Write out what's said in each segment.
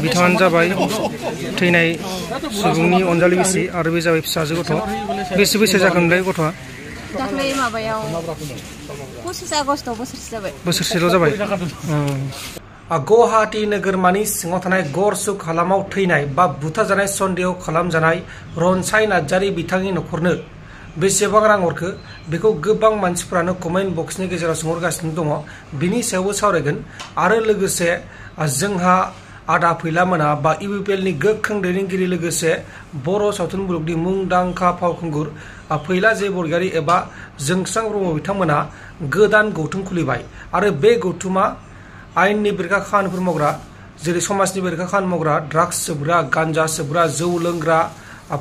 बिथाङानो जाबाय थैनाय सुबुंनि अनजालि बिसि आरो बे जाबाय फिसाजो गथ'। बेसे बैसो जाखोमोनलाय गथ'आ? दाख्लै माबायाव 25 आगस्टआव बोसोरसे जाबाय। बोसोरसेल' जाबाय। गुवाहाटी नोगोरमानि सिङाव थानाय गरसुक हालामाव थैनाय बा बुथारजानाय सन्देह खालामजानाय रनसाय नार्जारी बिथांनि न'खरनो बेसेबां रां हरखो बेखौ गोबां मानसिफोरानो कमेन्ट बक्सनि गेजेराव सोंहरगासिनो दङ। बिनि सायावबो सावरायगोन आरो लोगोसे जोंहा आदा फैलामोना बा इउपिएलनि गोख्रों दैदेनगिरि लोगोसे बर' सावथुन मुलुगनि मुंदांखा फावखुंगुर फैला जे बरगयारी एबा जोंस्रां ब्रह्म बिथांमोना गोदान गौथुम खुलिबाय आरो बे गौथुमा आयेननि बेरेखा खामानिफोर मावग्रा जेरै समाजनि बेरेखा खामानि मावग्रा ड्राग्स सोबग्रा गान्जा सोबग्रा जौ लोंग्रा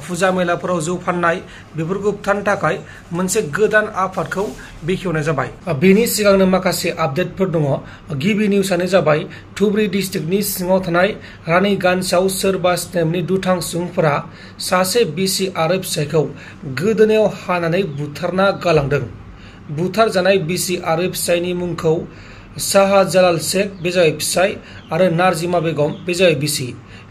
फुजा मेलाफोराव जौ फाननाय बेफोरखौ होबथानो थाखाय मोनसे गोदान आफादखौ बेखेवनाय जाबाय। बेनि सिगांनो माखासे आपडेटफोर दङ। गिबि निउसआनो जाबाय धुबरी डिस्ट्रिक्टनि सिङाव थानाय रानीगन्जआव सोरबा सिनायमोनि दुथां सुबुंफोरा सासे बिसि आरो फिसायखौ गोदोनायाव हानानै बुथारना गालांदों। बुथारजानाय बिसि आरो फिसायनि मुंखौ शाहजालाल शेख बे जाबाय फिसाय आरो नार्जिमा बेगम बे जाबाय बिसि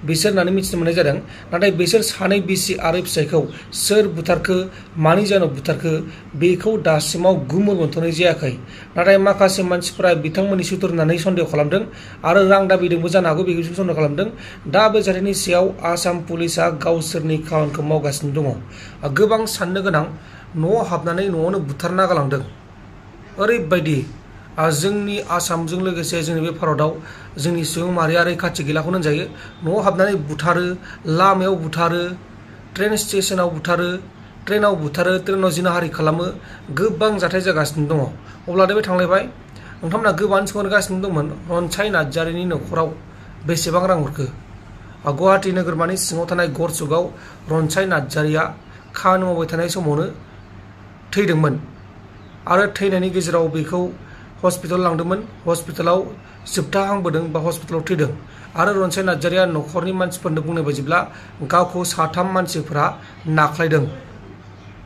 बिसोर होननानै मिथिनो मोननाय जादों। नाथाय बिसोर सानै बिसि आरो फिसायखौ सोर बुथारखो मानि जाहोनाव बुथारखो बेखौ दासिमाव गुमुर मोनथ'नाय जायाखै। नाथाय माखासे मानसिफोरा बिथांमोननि सुथुर होननानै सन्देह खालामदों आरो रां दाबिदोंबो जानो हागौ बेखौ सन्देह खालामदों। दा बे जाथायनि सायाव आसाम पुलिसा गावसोरनि खामानिखौ मावगासिनो दङ। गोबां साननो गोनां न'आव हाबनानै न'आवनो बुथारना गालांदों। ओरैबायदि जोंनि आसामजों लोगोसे जोंनि बे भारतआव जोंनि सुबुं माहारिया रैखाथि गैलाखौनो होनजायो। न'आव हाबनानै बुथारो, लामायाव बुथारो, ट्रेन स्टेशनाव बुथारो, ट्रेनाव जिनाहारि खालामो। गोबां जाथाय जागासिनो दङ। अब्ला बे थांलायबाय नोंथांमोना गोबां सोंगासिनो दंमोन रनसाय नार्जारीनि न'खराव बेसेबां रां हरखो। गुवाहाटी नोगोरमानि सिङाव थानाय गरसुकआव रनसाय नार्जारीया खामानि मावबाय थानाय समावनो थैदोंमोन आरो थैनायनि गेजेराव बेखौ हस्पिटाल लांदोंमोन। हस्पिटालाव जोबथाहांबोदों बा हस्पिटालाव थैदों आरो रनसाय नार्जारीया न'खरनि मानसिफोरनो बुंनाय बायदिब्ला गावखौ 3 मानसिफोरा नाख्लायदों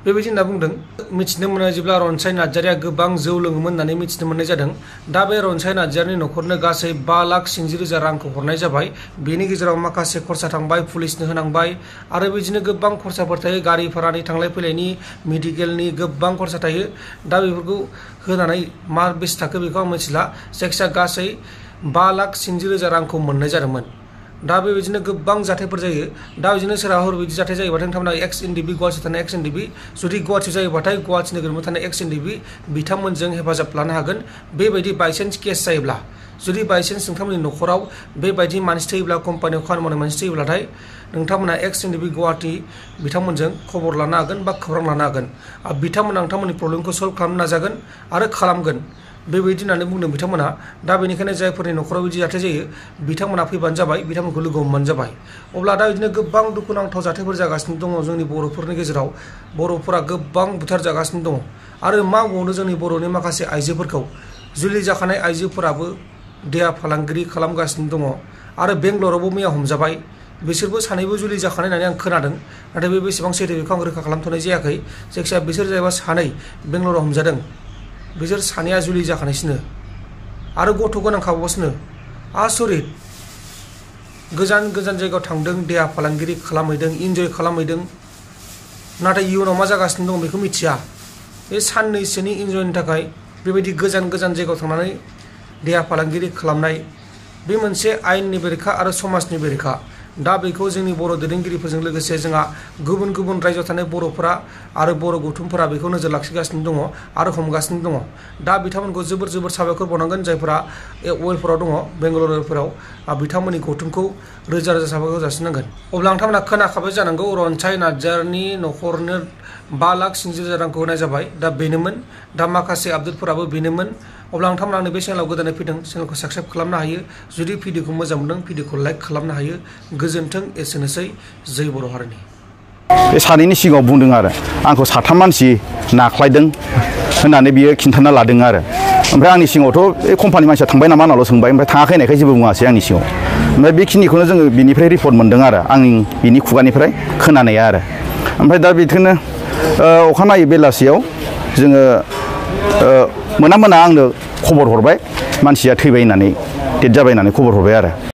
बेबायदि होनना बुंदों। मिथिनो मोननाय बायदिब्ला रनसाय नार्जारीया गोबां जौ लोङोमोन होननानै मिथिनो मोननाय जादों। दा बे रनसाय नार्जारीनि न'खरनो गासै 5,80,000 रांखौ हरनाय जाबाय। बेनि गेजेराव माखासे खरसा थांबाय, पुलिसनो होनांबाय आरो बिदिनो गोबां खरसाफोर थायो। गारि भारानि थांलाय फैलायनि, मेडिकेलनि गोबां खरसा थायो। दा बेफोरखौ होनानै मा बेसे थाखो बेखौ आं मिथिला। जायखिजाया गासै 5,80,000 रांखौ मोननाय जादोंमोन। दा बेबायदिनो गोबां जाथायफोर जायो। दा बिदिनो सोरहाफोर बिदि जाथाय जायोबाथाय नोंथांमोना एक्स एनडिबि गुवाहाटियाव थानाय एक्स एनडिबि जुदि गुवाहाटियाव जायोबाथाय गुवाहाटि नोगोराव थानाय एक्स एनडिबि बिथांमोनजों हेफाजाब लानो हागोन। बेबायदि बायसान्स केस जायोब्ला जुदि बायसान्स नोंथांमोननि न'खराव बेबायदि मानसि थैयोब्ला कम्पानियाव खामानि मावनाय मानसि थैयोब्लाथाय नोंथांमोना एक्स एनडिबि गुवाहाटि बिथांमोनजों खबर लानो हागोन बा खौरां लानो हागोन। बिथांमोना नोंथांमोननि प्रब्लेमखौ सल्भ खालामनो नाजागोन आरो खालामगोन बेबायदि होननानै बुंदों बिथांमोना। दा बेनिखायनो जायफोरनि न'खराव बिदि जाथाय जायो बिथांमोना फैबानो जाबाय, बिथांमोनखौ लोगो हमबानो जाबाय। अब्ला दा बिदिनो गोबां दुखुनांथाव जाथायफोर जागासिनो दङ जोंनि बर'फोरनि गेजेराव। बर'फोरा गोबां बुथार जागासिनो दङ आरो मा बुंनो जोंनि बर'नि माखासे आइजोफोरखौ जुलि जाखानाय आइजोफोराबो देहा फालांगिरि खालामगासिनो दङ आरो बेंगलरावबो मैया हमजाबाय। बिसोरबो सानैबो जुलि जाखानाय होननानै आं खोनादों। नाथाय बे बेसेबां सैथो बेखौ आं रोखा खालामथ'नाय जायाखै। जायखिजाया बिसोर जाहैबा सानै बेंगलराव हमजादों। बिसोर सानैया जुलि जाखानायसिनो आरो गथ' गोनांखाबावसिनो। आसरित गोजान गोजान जायगायाव थांदों, देहा फालांगिरि खालामहैदों, इन्जय खालामहैदों। नाथाय इयुनाव मा जागासिनो दं बेखौ मिथिया। बे साननैसोनि इन्जयनि थाखाय बेबायदि गोजान गोजान जायगायाव थांनानै देहा फालांगिरि खालामनाय बे मोनसे आयेननि बेरेखा आरो समाजनि बेरेखा। दा बेखौ जोंनि बर' दैदेनगिरिफोरजों लोगोसे जोंहा गुबुन गुबुन रायजोआव थानाय बर'फोरा आरो बर' गौथुमफोरा बेखौ नोजोर लाखिगासिनो दङ आरो हमगासिनो दङ। दा बिथांमोनखौ जोबोर जोबोर साबायखर बावनांगोन जायफोरा वेलफोराव दङ बेंगालुरु वेलफोराव बिथांमोननि गौथुमखौ रोजा रोजा साबायखर जासिनांगोन। अब्ला नोंथांमोना खोनाखाबाय जानांगौ रनसाय नार्जारीनि न'खरनो 5,80,000 रांखौ होनाय जाबाय। दा बेनोमोन। दा माखासे आपडेटफोराबो बेनोमोन। अब्ला नोंथांमोना आंनि बे चेनेलाव गोदानै फैदों, चेनेलखौ साबस्क्राइब खालामनो हायो। जुदि भिडिअखौ मोजां मोनदों भिडिअखौ लाइक खालामनो हायो। गोजोन्थों। एसेनोसै। जै बर' हारिनि। बे सानैनि सिगाङाव बुंदों आरो आंखौ 3 मानसि नाख्लायदों होननानै बियो खिन्थाना लादों आरो। ओमफ्राय आंनि सिगाङावथ' बे कम्पानि मानसिया थांबाय नामा होननाल' सोंबाय। ओमफ्राय थाङाखै होननायखाय जेबो बुङासै आंनि सिगाङाव। ओमफ्राय बेखिनिखौनो जोङो बिनिफ्राय रिपर्ट मोन्दों आरो आं बिनि खुगानिफ्राय खोनानाया आरो। ओमफ्राय दा बिदिनो अखानायै बेलासियाव जोङो मोना मोना आंनो खबर हरबाय मानसिया थैबाय होननानै। डेट जाबाय होननानै खबर हरबाय आरो